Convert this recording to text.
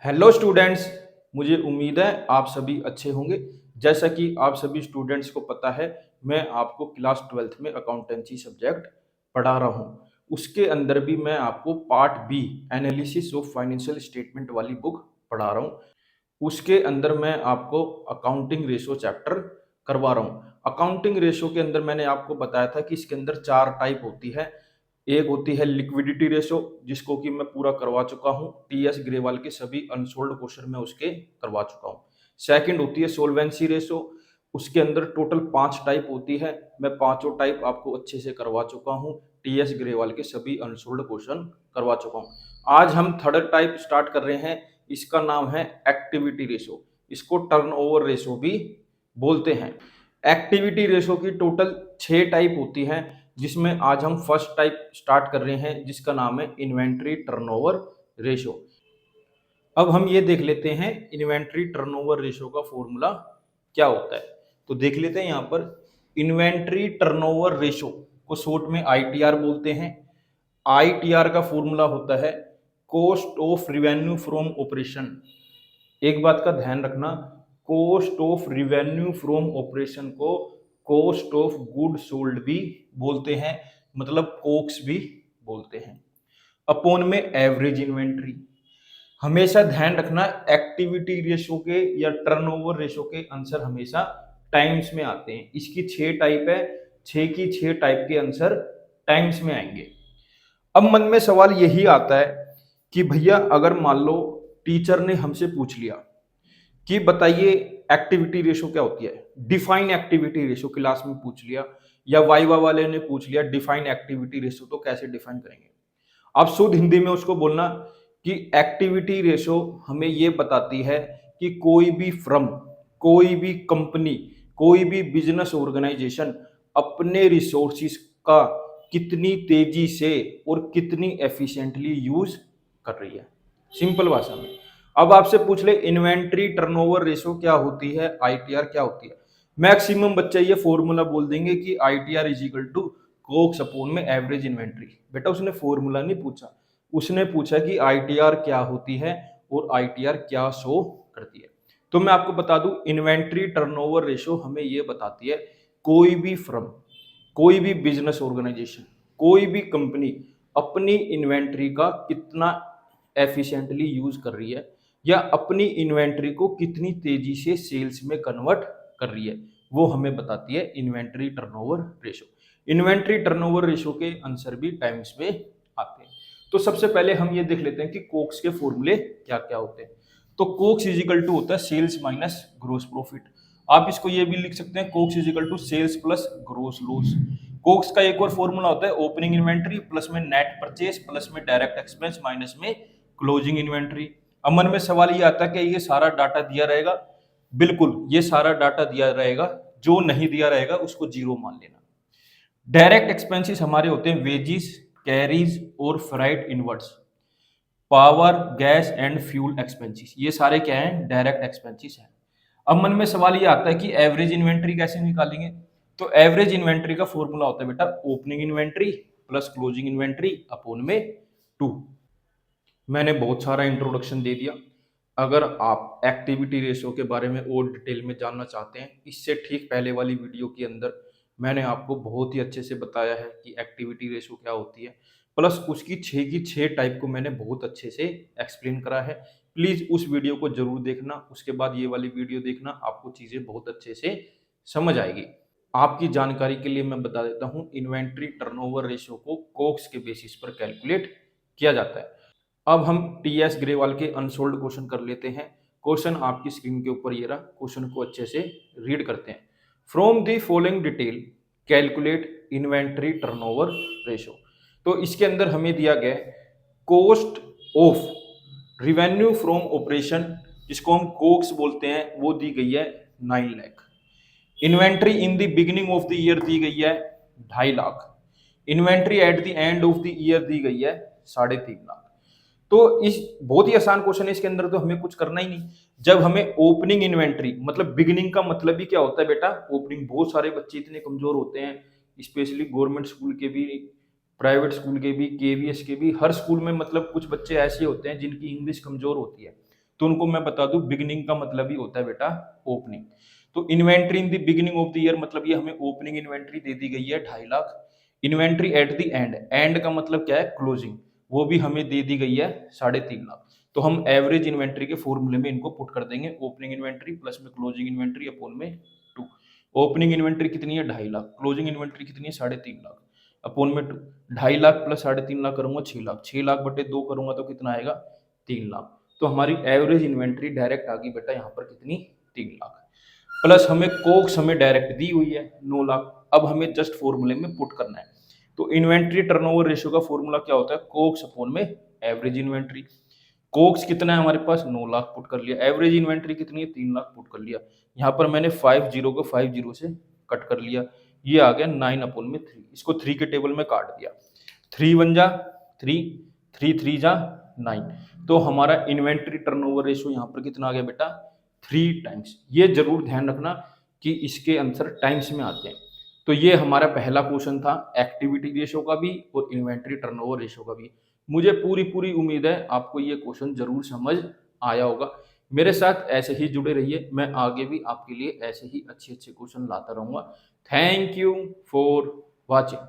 Hello students. मुझे उम्मीद है आप सभी अच्छे होंगे। जैसा कि आप सभी स्टूडेंट्स को पता है, मैं आपको क्लास 12th में अकाउंटेंसी सब्जेक्ट पढ़ा रहा हूँ। उसके अंदर भी मैं आपको part B analysis of financial statement वाली बुक पढ़ा रहा हूँ। उसके अंदर मैं आपको अकाउंटिंग रेशो चैप्टर करवा रहा हूँ। अकाउंटिंग रेशो के अंदर मैंने आपको बताया था कि इसके अंदर 4 टाइप होती है। एक होती है लिक्विडिटी रेशो, जिसको कि मैं पूरा करवा चुका हूँ। टीएस ग्रेवाल के सभी अनसोल्ड क्वेश्चन में उसके करवा चुका हूँ। सेकंड होती है सोल्वेंसी रेशो। उसके अंदर टोटल 5 टाइप होती है। मैं पांचों टाइप आपको अच्छे से करवा चुका हूँ। टीएस ग्रेवाल के सभी अनसोल्ड क्वेश्चन करवा चुका हूँ। आज हम थर्ड टाइप स्टार्ट कर रहे हैं। इसका नाम है एक्टिविटी रेशो। इसको टर्नओवर रेशो भी बोलते हैं। एक्टिविटी रेशो की टोटल 6 टाइप होती है, जिसमें आज हम फर्स्ट टाइप स्टार्ट कर रहे हैं, जिसका नाम है इन्वेंट्री टर्नओवर रेशो। अब हम ये देख लेते हैं इन्वेंट्री टर्नओवर रेशो का फॉर्मूला क्या होता है। तो देख लेते हैं यहाँ पर इन्वेंट्री टर्नओवर रेशो को शॉर्ट में आईटीआर बोलते हैं। आईटीआर का फॉर्मूला होता है cost of revenue from operation. एक बात का ध्यान रखना, cost of revenue from operation को कॉस्ट ऑफ गुड सोल्ड भी बोलते हैं, मतलब कोक्स भी बोलते हैं। अपॉन में एवरेज इन्वेंट्री। हमेशा ध्यान रखना, एक्टिविटी रेशो के या टर्नओवर रेशो के आंसर हमेशा टाइम्स में आते हैं। इसकी 6 टाइप है, 6 की 6 टाइप के आंसर टाइम्स में आएंगे। अब मन में सवाल यही आता है कि भैया अगर मान लो टीचर ने हमसे पूछ लिया कि बताइए एक्टिविटी रेशो क्या होती है, डिफाइन एक्टिविटी रेशो क्लास में पूछ लिया, या वाइवा वाले ने पूछ लिया डिफाइन एक्टिविटी रेशो, तो कैसे डिफाइन करेंगे। आप शुद्ध हिंदी में उसको बोलना कि एक्टिविटी रेशो हमें ये बताती है कि कोई भी फर्म, कोई भी कंपनी, कोई भी बिजनेस ऑर्गेनाइजेशन अपने रिसोर्सिस का कितनी तेजी से और कितनी एफिशिएंटली यूज कर रही है, सिंपल भाषा में। अब आपसे पूछ ले इन्वेंट्री टर्नओवर रेशो क्या होती है, आईटीआर क्या होती है, मैक्सिमम बच्चे ये फॉर्मूला बोल देंगे कि ITR is equal to COGS upon में एवरेज इन्वेंट्री। बेटा उसने फॉर्मूला नहीं पूछा, उसने पूछा कि आईटीआर क्या होती है और आईटीआर क्या शो करती है। तो मैं आपको बता दूं, इन्वेंट्री टर्नओवर रेशो हमें ये बताती है कोई भी फर्म, कोई भी बिजनेस ऑर्गेनाइजेशन, कोई भी कंपनी अपनी इन्वेंट्री का कितना एफिशिएंटली यूज कर रही है, या अपनी इन्वेंट्री को कितनी तेजी से सेल्स में कन्वर्ट कर रही है, वो हमें बताती है inventory turnover ratio. Inventory turnover ratio के आंसर भी टाइम्स में आते हैं। तो सबसे पहले हम ये देख लेते हैं कि कोक्स के फॉर्मूले क्या क्या होते हैं। तो कोक्स इजिकल टू होता है सेल्स माइनस ग्रोस प्रॉफिट। आप इसको ये भी लिख सकते हैं COGS is equal to sales plus gross loss. COGS का एक और फॉर्मूला होता है ओपनिंग इन्वेंट्री प्लस में नेट परचेस प्लस में डायरेक्ट एक्सपेंस माइनस में क्लोजिंग इन्वेंट्री। अब मन में सवाल ये आता है कि ये सारा डाटा दिया रहेगा। बिल्कुल ये सारा डाटा दिया रहेगा, जो नहीं दिया रहेगा उसको जीरो मान लेना। डायरेक्ट एक्सपेंसेस हमारे होते हैं वेजिस, कैरीज और freight inwards, power, gas and fuel expenses, ये सारे क्या हैं, डायरेक्ट एक्सपेंसेस हैं। अब मन में सवाल ये आता है कि एवरेज इन्वेंट्री कैसे निकालेंगे। तो एवरेज इन्वेंट्री का फॉर्मूला होता है बेटा opening inventory plus closing inventory upon में 2। मैंने बहुत सारा इंट्रोडक्शन दे दिया। अगर आप एक्टिविटी रेशो के बारे में और डिटेल में जानना चाहते हैं, इससे ठीक पहले वाली वीडियो के अंदर मैंने आपको बहुत ही अच्छे से बताया है कि एक्टिविटी रेशो क्या होती है, प्लस उसकी 6 की 6 टाइप को मैंने बहुत अच्छे से एक्सप्लेन करा है। प्लीज़ उस वीडियो को जरूर देखना, उसके बाद ये वाली वीडियो देखना, आपको चीज़ें बहुत अच्छे से समझ आएगी। आपकी जानकारी के लिए मैं बता देता हूँ, इन्वेंट्री टर्नओवर रेशो को कोक्स के बेसिस पर कैलकुलेट किया जाता है। अब हम टीएस ग्रेवाल के अनसोल्ड क्वेश्चन कर लेते हैं। क्वेश्चन आपकी स्क्रीन के ऊपर ये रहा, क्वेश्चन को अच्छे से रीड करते हैं। From the following detail calculate inventory turnover ratio. तो इसके अंदर हमें दिया गया cost of revenue from operation, जिसको हम कोक्स बोलते हैं, वो दी गई है 9 lakh. Inventory in the beginning of the year दी गई है 2.5 lakh. Inventory at the end of the year दी गई है 3.5 लाख। तो इस बहुत ही आसान क्वेश्चन है, इसके अंदर तो हमें कुछ करना ही नहीं। जब हमें ओपनिंग इन्वेंट्री, मतलब बिगिनिंग का मतलब ही क्या होता है बेटा, ओपनिंग। बहुत सारे बच्चे इतने कमजोर होते हैं, स्पेशली गवर्नमेंट स्कूल के भी, प्राइवेट स्कूल के भी, केवीएस के भी, हर स्कूल में मतलब कुछ बच्चे ऐसे होते हैं जिनकी इंग्लिश कमजोर होती है। तो उनको मैं बता दूं बिगिनिंग का मतलब ही होता है बेटा ओपनिंग। तो inventory in the beginning of the year मतलब ये हमें ओपनिंग इन्वेंट्री दे दी गई है 2.5 lakh. Inventory at the and, and का मतलब क्या है क्लोजिंग, वो भी हमें दे दी गई है 3.5 लाख। तो हम एवरेज इन्वेंट्री के फॉर्मूले में इनको पुट कर देंगे, ओपनिंग इन्वेंट्री प्लस में क्लोजिंग इन्वेंट्री अपॉन में 2। ओपनिंग इन्वेंट्री कितनी है 2.5 लाख, क्लोजिंग इन्वेंट्री कितनी है 3.5 लाख अपॉन में 2। 2.5 लाख प्लस 3.5 लाख करूंगा 6 लाख, 6 लाख बटे 2 करूंगा तो कितना आएगा 3 लाख। तो हमारी एवरेज इन्वेंट्री डायरेक्ट आ गई बेटा यहाँ पर कितनी 3 लाख। प्लस हमें कोक्स हमें डायरेक्ट दी हुई है 9 लाख। अब हमें जस्ट फॉर्मूले में पुट करना है। तो इन्वेंट्री टर्नओवर रेशियो का फॉर्मूला क्या होता है, कोक्स अपॉन में एवरेज इन्वेंट्री। कोक्स कितना है हमारे पास 9 लाख पुट कर लिया, एवरेज इन्वेंट्री कितनी है 3 लाख पुट कर लिया। यहाँ पर मैंने 5 जीरो को 5 जीरो से कट कर लिया, ये आ गया 9 अपॉन में 3। इसको 3 के टेबल में काट दिया, 3 1 जा 3, 3 3 जा 9। तो हमारा इन्वेंट्री टर्नओवर रेशियो यहाँ पर कितना आ गया बेटा 3 टाइम्स। ये जरूर ध्यान रखना कि इसके आंसर टाइम्स में आते हैं। तो ये हमारा पहला क्वेश्चन था एक्टिविटी रेशियो का भी और इन्वेंट्री टर्नओवर रेशियो का भी। मुझे पूरी पूरी उम्मीद है आपको ये क्वेश्चन जरूर समझ आया होगा। मेरे साथ ऐसे ही जुड़े रहिए, मैं आगे भी आपके लिए ऐसे ही अच्छे अच्छे क्वेश्चन लाता रहूंगा। Thank you for watching.